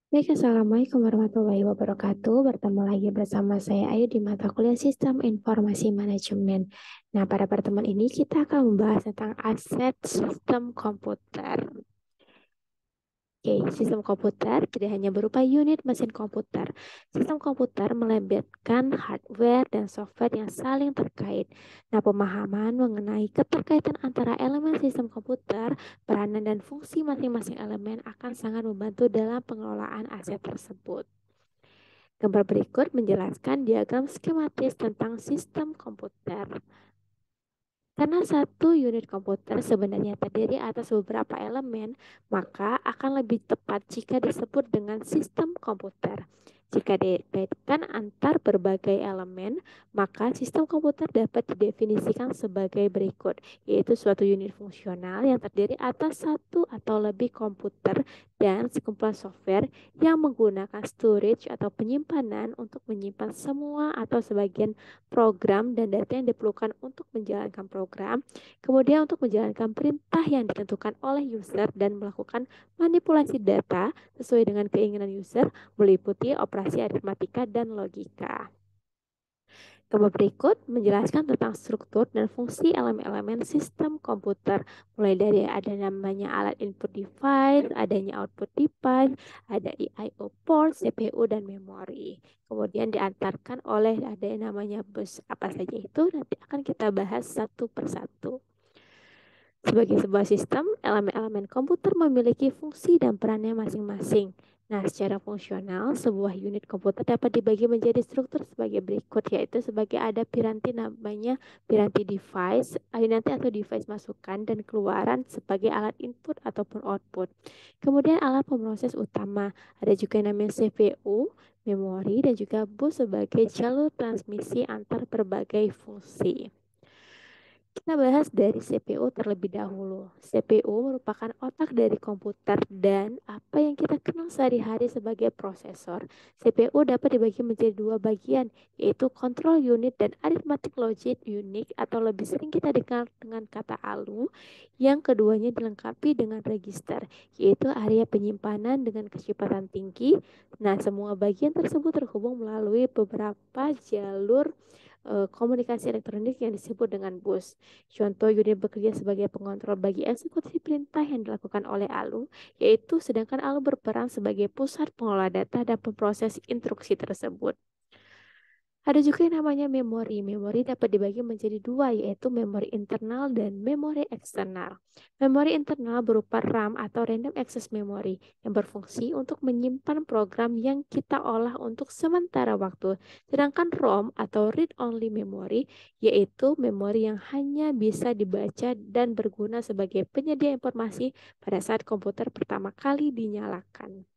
Baik, Assalamualaikum warahmatullahi wabarakatuh. Bertemu lagi bersama saya Ayu di mata kuliah Sistem Informasi Manajemen. Nah, pada pertemuan ini kita akan membahas tentang aset sistem komputer. Oke, sistem komputer tidak hanya berupa unit mesin komputer. Sistem komputer melibatkan hardware dan software yang saling terkait. Nah, pemahaman mengenai keterkaitan antara elemen sistem komputer, peranan dan fungsi masing-masing elemen akan sangat membantu dalam pengelolaan aset tersebut. Gambar berikut menjelaskan diagram skematis tentang sistem komputer. Karena satu unit komputer sebenarnya terdiri atas beberapa elemen, maka akan lebih tepat jika disebut dengan sistem komputer. Jika dikaitkan antar berbagai elemen, maka sistem komputer dapat didefinisikan sebagai berikut, yaitu suatu unit fungsional yang terdiri atas satu atau lebih komputer dan sekumpulan software yang menggunakan storage atau penyimpanan untuk menyimpan semua atau sebagian program dan data yang diperlukan untuk menjalankan program, kemudian untuk menjalankan perintah yang ditentukan oleh user dan melakukan manipulasi data sesuai dengan keinginan user, meliputi operasi aritmatika dan logika. Gambar berikut menjelaskan tentang struktur dan fungsi elemen-elemen sistem komputer, mulai dari ada namanya alat input device, adanya output device, ada I/O port, CPU, dan memori. Kemudian diantarkan oleh ada yang namanya bus. Apa saja itu nanti akan kita bahas satu persatu. Sebagai sebuah sistem, elemen-elemen komputer memiliki fungsi dan perannya masing-masing. Nah, secara fungsional, sebuah unit komputer dapat dibagi menjadi struktur sebagai berikut, yaitu sebagai ada piranti namanya piranti device, nanti atau device masukan dan keluaran sebagai alat input ataupun output. Kemudian alat pemroses utama, ada juga yang namanya CPU, memori, dan juga bus sebagai jalur transmisi antar berbagai fungsi. Kita bahas dari CPU terlebih dahulu. CPU merupakan otak dari komputer dan apa yang kita kenal sehari-hari sebagai prosesor. CPU dapat dibagi menjadi dua bagian, yaitu control unit dan arithmetic logic unit atau lebih sering kita dengar dengan kata ALU. Yang keduanya dilengkapi dengan register, yaitu area penyimpanan dengan kecepatan tinggi. Nah, semua bagian tersebut terhubung melalui beberapa jalur komunikasi elektronik yang disebut dengan bus. Contoh unit bekerja sebagai pengontrol bagi eksekusi perintah yang dilakukan oleh ALU, yaitu sedangkan ALU berperan sebagai pusat pengelola data dan pemproses instruksi tersebut. Ada juga yang namanya memori. Memori dapat dibagi menjadi dua, yaitu memori internal dan memori eksternal. Memori internal berupa RAM atau Random Access Memory yang berfungsi untuk menyimpan program yang kita olah untuk sementara waktu. Sedangkan ROM atau Read Only Memory yaitu memori yang hanya bisa dibaca dan berguna sebagai penyedia informasi pada saat komputer pertama kali dinyalakan.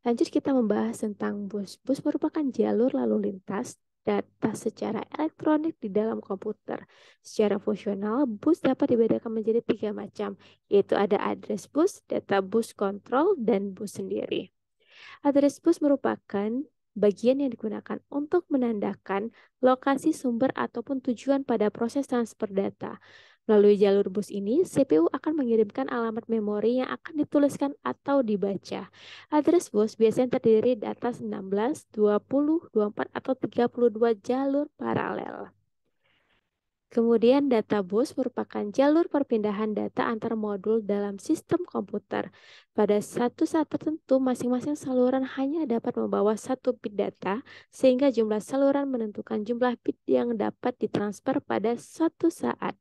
Lanjut kita membahas tentang bus. Bus merupakan jalur lalu lintas data secara elektronik di dalam komputer. Secara fungsional, bus dapat dibedakan menjadi tiga macam, yaitu ada address bus, data bus control, dan bus sendiri. Address bus merupakan bagian yang digunakan untuk menandakan lokasi sumber ataupun tujuan pada proses transfer data. Melalui jalur bus ini, CPU akan mengirimkan alamat memori yang akan dituliskan atau dibaca. Address bus biasanya terdiri di atas 16, 20, 24, atau 32 jalur paralel. Kemudian data bus merupakan jalur perpindahan data antar modul dalam sistem komputer. Pada satu saat tertentu, masing-masing saluran hanya dapat membawa satu bit data, sehingga jumlah saluran menentukan jumlah bit yang dapat ditransfer pada suatu saat.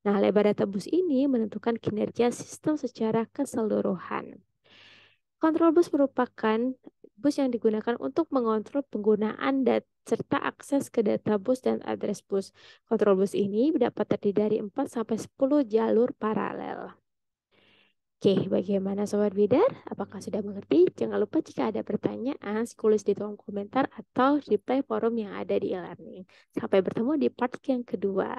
Nah, lebar data bus ini menentukan kinerja sistem secara keseluruhan. Kontrol bus merupakan bus yang digunakan untuk mengontrol penggunaan serta akses ke data bus dan address bus. Kontrol bus ini dapat terdiri dari 4-10 jalur paralel. Oke, bagaimana Sobat Bidar? Apakah sudah mengerti? Jangan lupa jika ada pertanyaan, tulis di kolom komentar atau reply forum yang ada di e-learning. Sampai bertemu di part yang kedua.